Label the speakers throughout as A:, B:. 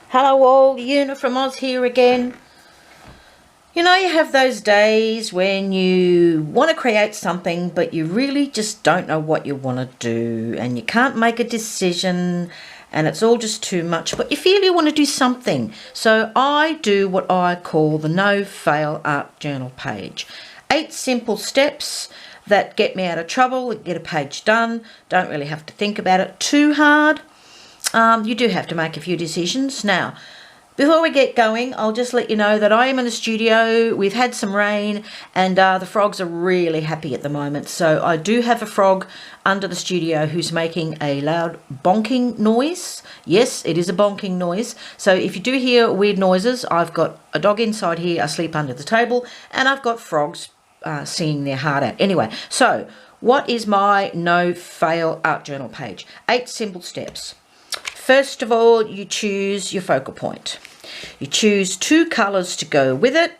A: Hello all, Yuna from Oz here again. You know, you have those days when you want to create something but you really just don't know what you want to do and you can't make a decision and it's all just too much, but you feel you want to do something. So I do what I call the No Fail Art Journal page. 8 simple steps that get me out of trouble, get a page done, don't really have to think about it too hard. You do have to make a few decisions. Now, before we get going, I'll just let you know that I am in the studio. We've had some rain and the frogs are really happy at the moment. So I do have a frog under the studio who's making a loud bonking noise. Yes, it is a bonking noise. So if you do hear weird noises, I've got a dog inside here asleep under the table and I've got frogs singing their heart out. Anyway, so what is my No Fail Art Journal page? 8 simple steps. First of all, you choose your focal point. You choose 2 colours to go with it.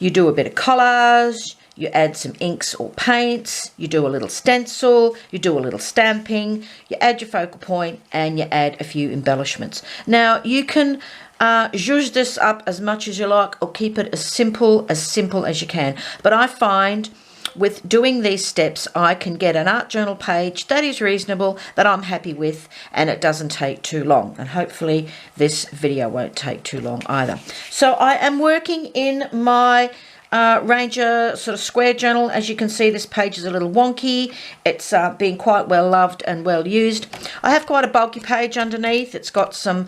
A: You do a bit of collage. You add some inks or paints. You do a little stencil. You do a little stamping. You add your focal point and you add a few embellishments. Now, you can zhuzh this up as much as you like or keep it as simple as you can. But I find with doing these steps, I can get an art journal page that is reasonable, that I'm happy with, and it doesn't take too long. And hopefully this video won't take too long either. So I am working in my Ranger sort of square journal. As you can see, this page is a little wonky. It's been quite well loved and well used. I have quite a bulky page underneath. It's got some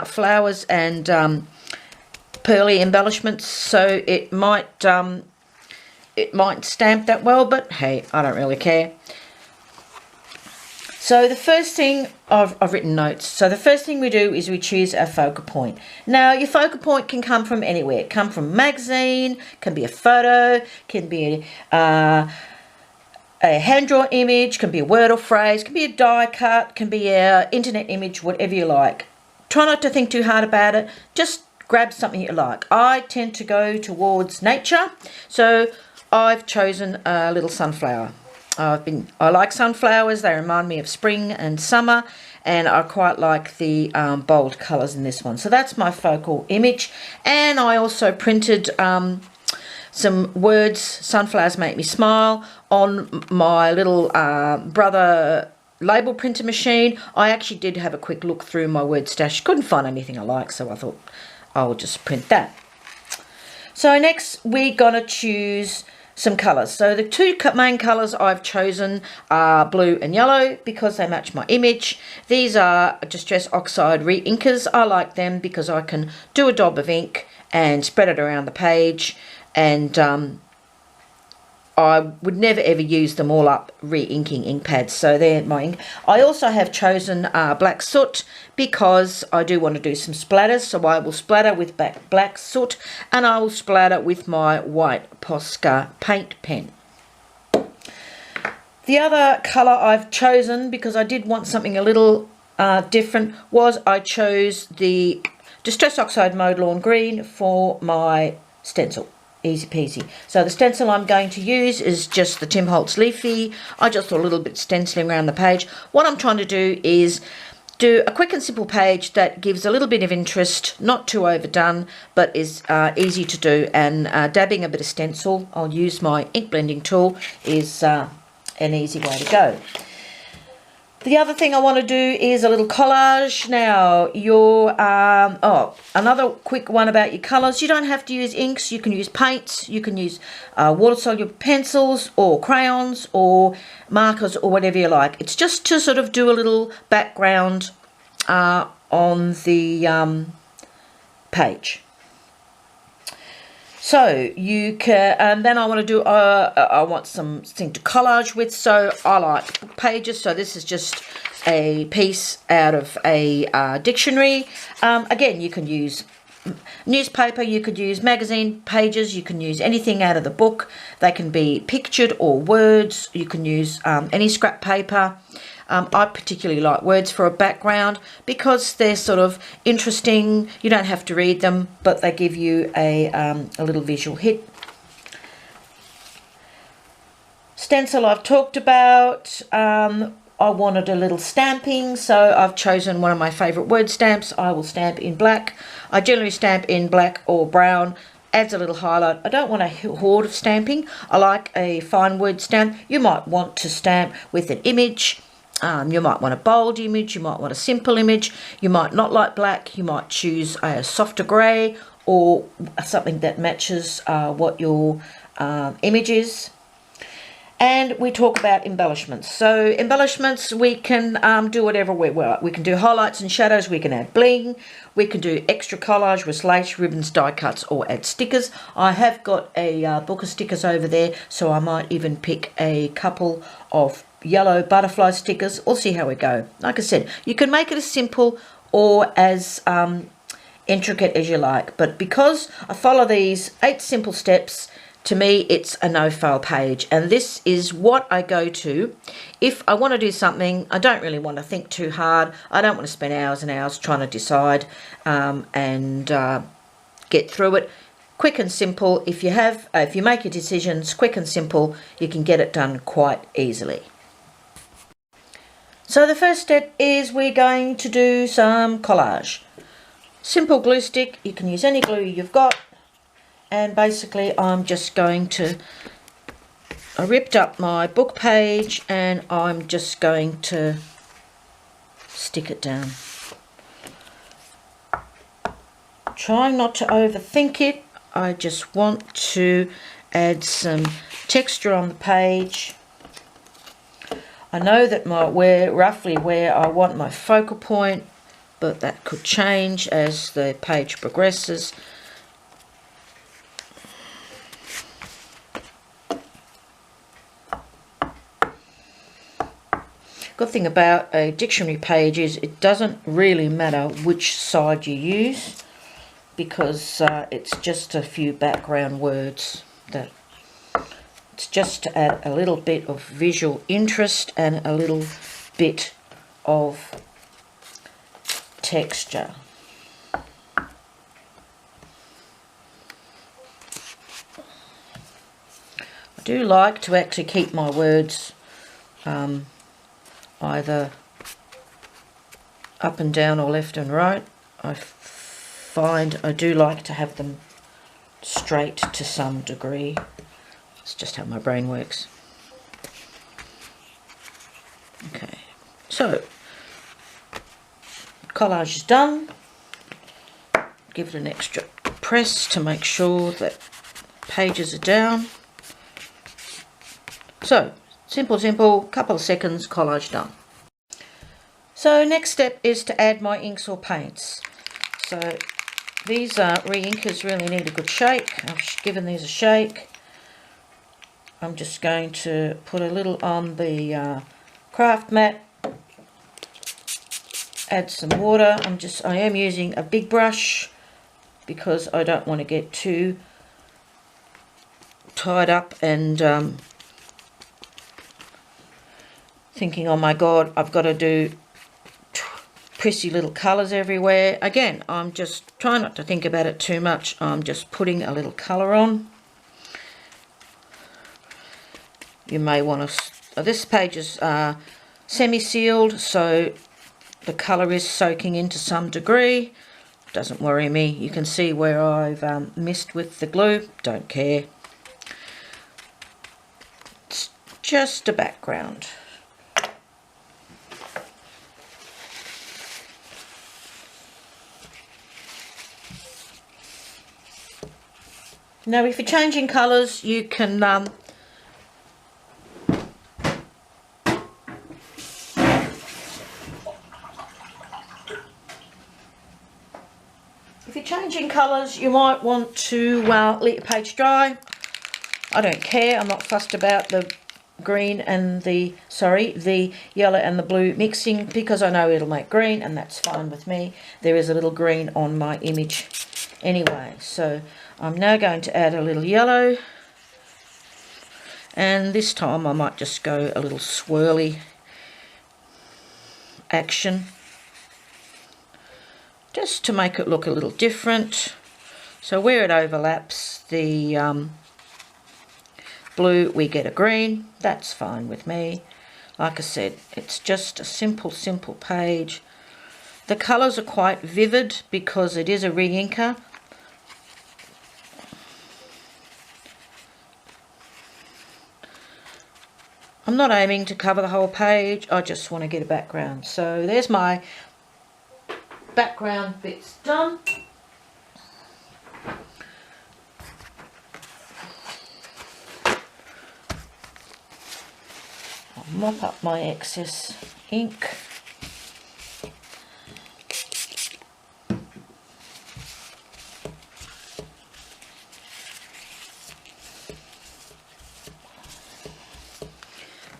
A: flowers and pearly embellishments, so it might stamp that well, but hey, I don't really care. So the first thing, I've written notes. So the first thing we do is we choose our focal point. Now, your focal point can come from anywhere. It can come from a magazine, can be a photo, can be a hand-drawn image, can be a word or phrase, can be a die cut, can be an internet image, whatever you like. Try not to think too hard about it. Just grab something you like. I tend to go towards nature, so I've chosen a little sunflower. I like sunflowers. They remind me of spring and summer, and I quite like the bold colours in this one. So that's my focal image. And I also printed some words, sunflowers make me smile, on my little Brother label printer machine. I actually did have a quick look through my word stash. Couldn't find anything I like, so I thought I'll just print that. So next we're going to choose some colours. So the 2 main colours I've chosen are blue and yellow because they match my image. These are Distress Oxide re-inkers. I like them because I can do a dab of ink and spread it around the page, and I would never ever use them all up re-inking ink pads. So they're my ink. I also have chosen black soot because I do want to do some splatters. So I will splatter with black soot, and I will splatter with my white Posca paint pen. The other colour I've chosen, because I did want something a little different, was I chose the Distress Oxide Mowed Lawn Green for my stencil. Easy peasy. So the stencil I'm going to use is just the Tim Holtz Leafy. I just thought a little bit stenciling around the page. What I'm trying to do is do a quick and simple page that gives a little bit of interest, not too overdone, but is easy to do. And dabbing a bit of stencil, I'll use my ink blending tool, is an easy way to go. The other thing I want to do is a little collage. Now, another quick one about your colours. You don't have to use inks. You can use paints. You can use water-soluble pencils or crayons or markers or whatever you like. It's just to sort of do a little background on the page. So you can, and then I want to do, I want something to collage with, so I like book pages. So this is just a piece out of a dictionary. Again, you can use newspaper, you could use magazine pages, you can use anything out of the book. They can be pictured or words. You can use any scrap paper. I particularly like words for a background because they're sort of interesting. You don't have to read them, but they give you a little visual hit. Stencil I've talked about. I wanted a little stamping, so I've chosen one of my favourite word stamps. I will stamp in black. I generally stamp in black or brown. Adds a little highlight. I don't want a horde of stamping. I like a fine word stamp. You might want to stamp with an image. You might want a bold image. You might want a simple image. You might not like black. You might choose a softer grey or something that matches what your image is. And we talk about embellishments. So embellishments, we can do whatever we want. We can do highlights and shadows. We can add bling. We can do extra collage with lace, ribbons, die cuts, or add stickers. I have got a book of stickers over there, so I might even pick a couple of yellow butterfly stickers. We'll see how we go. Like I said, you can make it as simple or as intricate as you like. But because I follow these 8 simple steps, to me, it's a no-fail page, and this is what I go to if I want to do something. I don't really want to think too hard. I don't want to spend hours and hours trying to decide and get through it. Quick and simple. If you make your decisions quick and simple, you can get it done quite easily. So the first step is we're going to do some collage. Simple glue stick. You can use any glue you've got. And basically I'm just going to, I ripped up my book page and I'm just going to stick it down. Trying not to overthink it. I just want to add some texture on the page. I know that roughly where I want my focal point, but that could change as the page progresses. Good thing about a dictionary page is it doesn't really matter which side you use, because it's just a few background words. It's just to add a little bit of visual interest and a little bit of texture. I do like to actually keep my words either up and down or left and right. I find I do like to have them straight to some degree. It's just how my brain works. Okay, so collage is done. Give it an extra press to make sure that pages are down. So simple, couple of seconds, collage done. So next step is to add my inks or paints. So these re-inkers really need a good shake. I've given these a shake. I'm just going to put a little on the craft mat. Add some water. I am using a big brush because I don't want to get too tied up and thinking, oh my god, I've got to do prissy little colours everywhere. Again, I'm just trying not to think about it too much. I'm just putting a little colour on. You may want to, this page is semi-sealed, so the colour is soaking into some degree. Doesn't worry me. You can see where I've missed with the glue. Don't care. It's just a background. Now, if you're changing colours, you can you might want to let your page dry. I don't care. I'm not fussed about the green and the yellow and the blue mixing, because I know it'll make green, and that's fine with me. There is a little green on my image anyway, so I'm now going to add a little yellow, and this time I might just go a little swirly action just to make it look a little different. So where it overlaps, the blue, we get a green. That's fine with me. Like I said, it's just a simple page. The colours are quite vivid because it is a re-inker. I'm not aiming to cover the whole page, I just want to get a background. So there's my background bits done. I'll mop up my excess ink.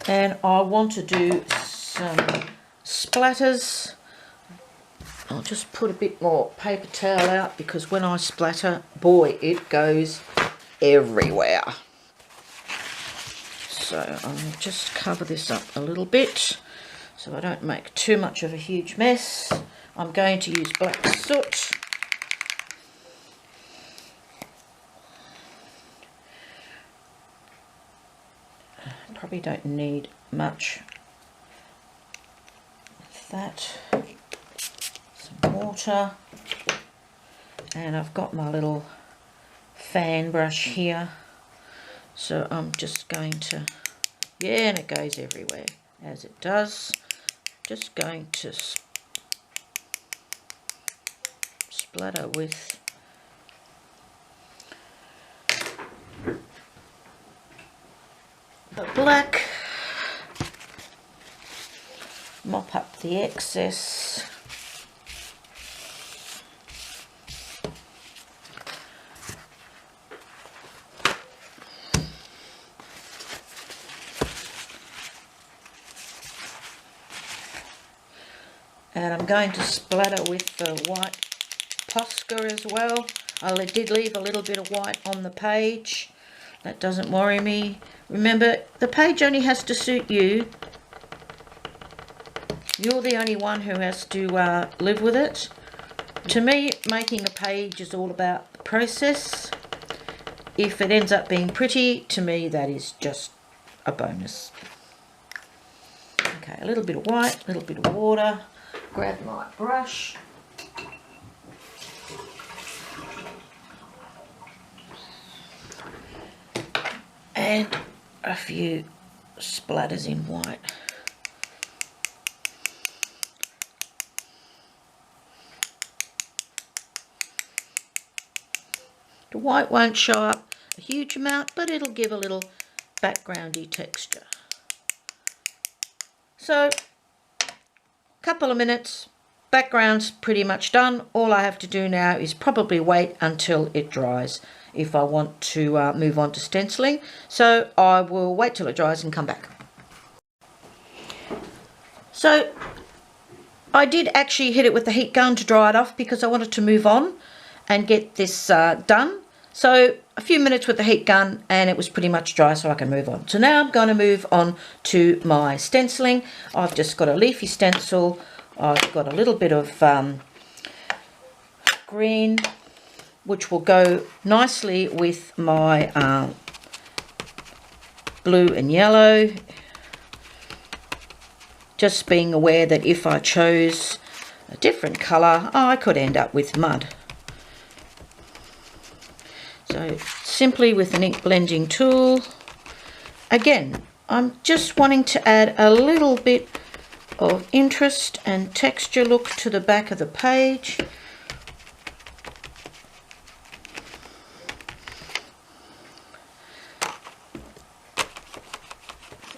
A: And I want to do some splatters. I'll just put a bit more paper towel out because when I splatter, boy, it goes everywhere. So I'll just cover this up a little bit so I don't make too much of a huge mess. I'm going to use black soot. Probably don't need much of that. Some water, and I've got my little fan brush here, so I'm just going to, yeah, and it goes everywhere as it does. Just going to splatter with the black, mop up the excess. And I'm going to splatter with the white Posca as well. I did leave a little bit of white on the page. That doesn't worry me. Remember, the page only has to suit you. You're the only one who has to live with it. To me, making a page is all about the process. If it ends up being pretty, to me that is just a bonus. Okay, a little bit of white, a little bit of water. Grab my brush. And a few splatters in white. The white won't show up a huge amount, but it'll give a little backgroundy texture. So, couple of minutes, background's pretty much done. All I have to do now is probably wait until it dries if I want to move on to stenciling. So I will wait till it dries and come back. So I did actually hit it with the heat gun to dry it off because I wanted to move on and get this done. So a few minutes with the heat gun and it was pretty much dry, so I can move on. So now I'm going to move on to my stenciling. I've just got a leafy stencil. I've got a little bit of green, which will go nicely with my blue and yellow. Just being aware that if I chose a different colour, I could end up with mud. So simply with an ink blending tool, again, I'm just wanting to add a little bit of interest and texture look to the back of the page.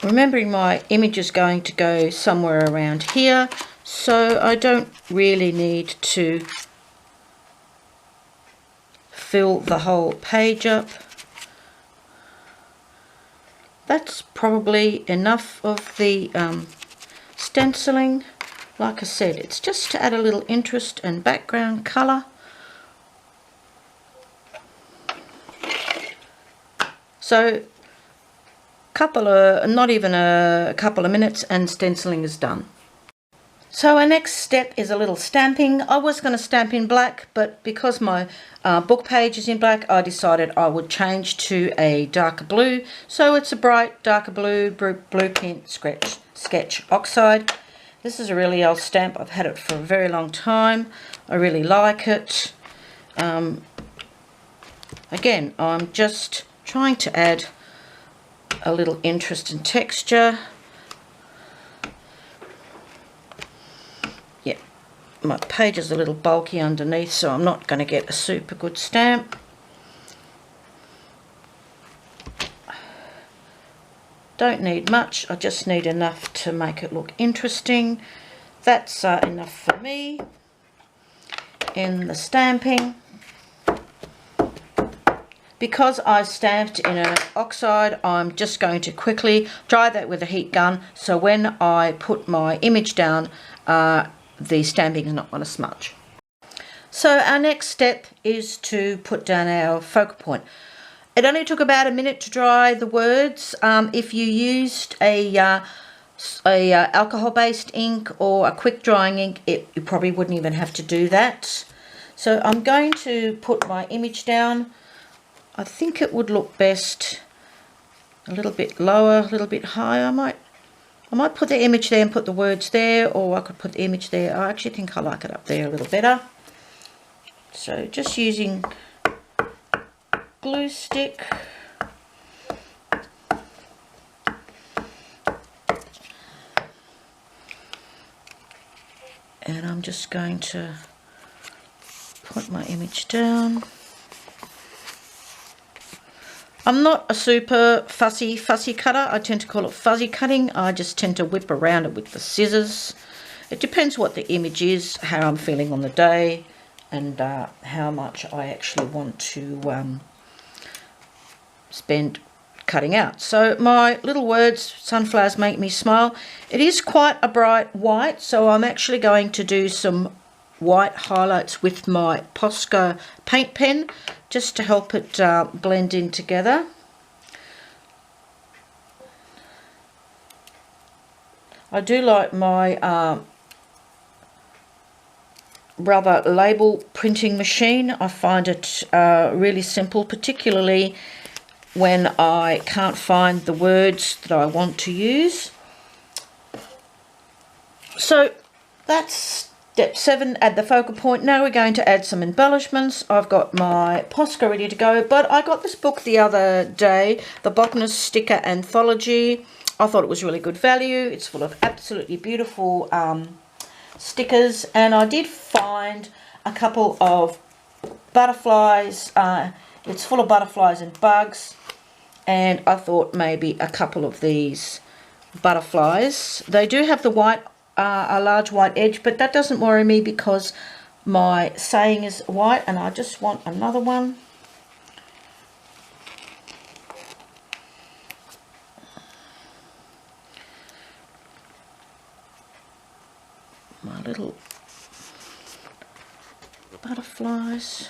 A: Remembering my image is going to go somewhere around here, so I don't really need to fill the whole page up. That's probably enough of the stenciling. Like I said, it's just to add a little interest and background colour. So not even a couple of minutes and stenciling is done. So our next step is a little stamping. I was going to stamp in black, but because my book page is in black, I decided I would change to a darker blue. So it's a bright darker blue Cant sketch oxide. This is a really old stamp. I've had it for a very long time. I really like it. Again, I'm just trying to add a little interest and texture. Yeah, my page is a little bulky underneath, so I'm not going to get a super good stamp. Don't need much, I just need enough to make it look interesting. That's enough for me. In the stamping, because I stamped in an oxide, I'm just going to quickly dry that with a heat gun, so when I put my image down, the stamping is not going to smudge. So our next step is to put down our focal point. It only took about a minute to dry the words. If you used a alcohol-based ink or a quick drying ink, you probably wouldn't even have to do that. So I'm going to put my image down. I think it would look best a little bit lower, a little bit higher. I might put the image there and put the words there, or I could put the image there. I actually think I like it up there a little better. So just using glue stick. And I'm just going to put my image down. I'm not a super fussy cutter. I tend to call it fuzzy cutting. I just tend to whip around it with the scissors. It depends what the image is, how I'm feeling on the day, and how much I actually want to spend cutting out. So my little words, sunflowers make me smile. It is quite a bright white, so I'm actually going to do some white highlights with my Posca paint pen just to help it blend in together. I do like my rubber label printing machine. I find it really simple, particularly when I can't find the words that I want to use. So that's step 7, add the focal point. Now we're going to add some embellishments. I've got my Posca ready to go, but I got this book the other day, the Botanist Sticker Anthology. I thought it was really good value. It's full of absolutely beautiful stickers, and I did find a couple of butterflies. It's full of butterflies and bugs, and I thought maybe a couple of these butterflies. They do have the white, a large white edge, but that doesn't worry me because my saying is white and I just want another one. My little butterflies,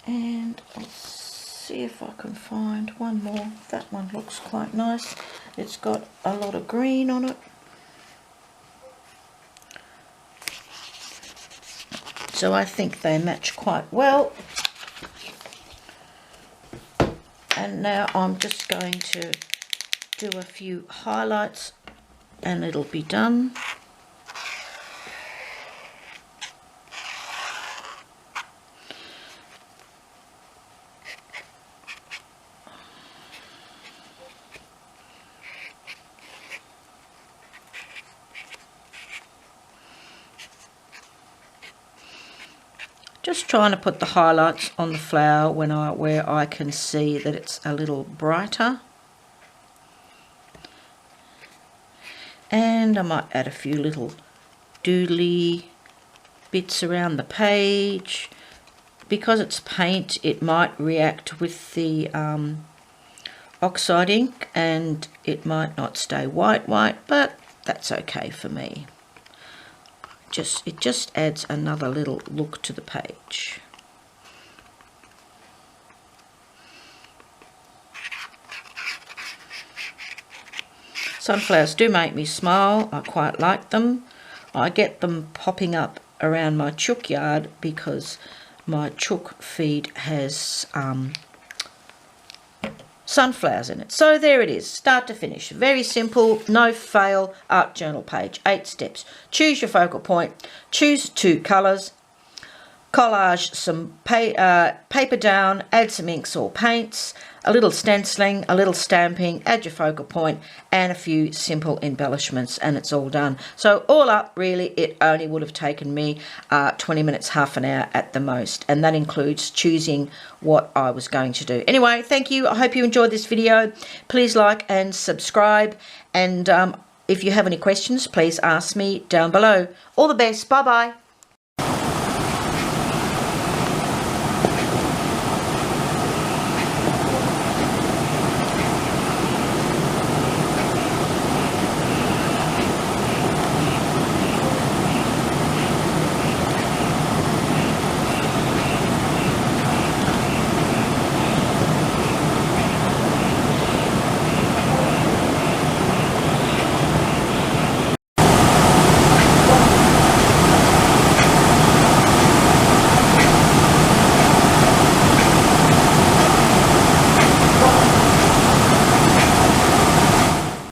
A: and I'll see if I can find one more. That one looks quite nice. It's got a lot of green on it. So I think they match quite well. And now I'm just going to do a few highlights and it'll be done. Just trying to put the highlights on the flower where I can see that it's a little brighter. And I might add a few little doodly bits around the page. Because it's paint, it might react with the oxide ink and it might not stay white, but that's okay for me. It just adds another little look to the page. Sunflowers do make me smile. I quite like them. I get them popping up around my chook yard because my chook feed has sunflowers in it. So there it is, start to finish. Very simple, no fail art journal page. 8 steps. Choose your focal point, choose 2 colours, collage some paper down, add some inks or paints, a little stenciling, a little stamping, add your focal point and a few simple embellishments, and it's all done. So all up, really, it only would have taken me 20 minutes, half an hour at the most, and that includes choosing what I was going to do. Anyway, thank you. I hope you enjoyed this video. Please like and subscribe, and if you have any questions, please ask me down below. All the best. Bye-bye.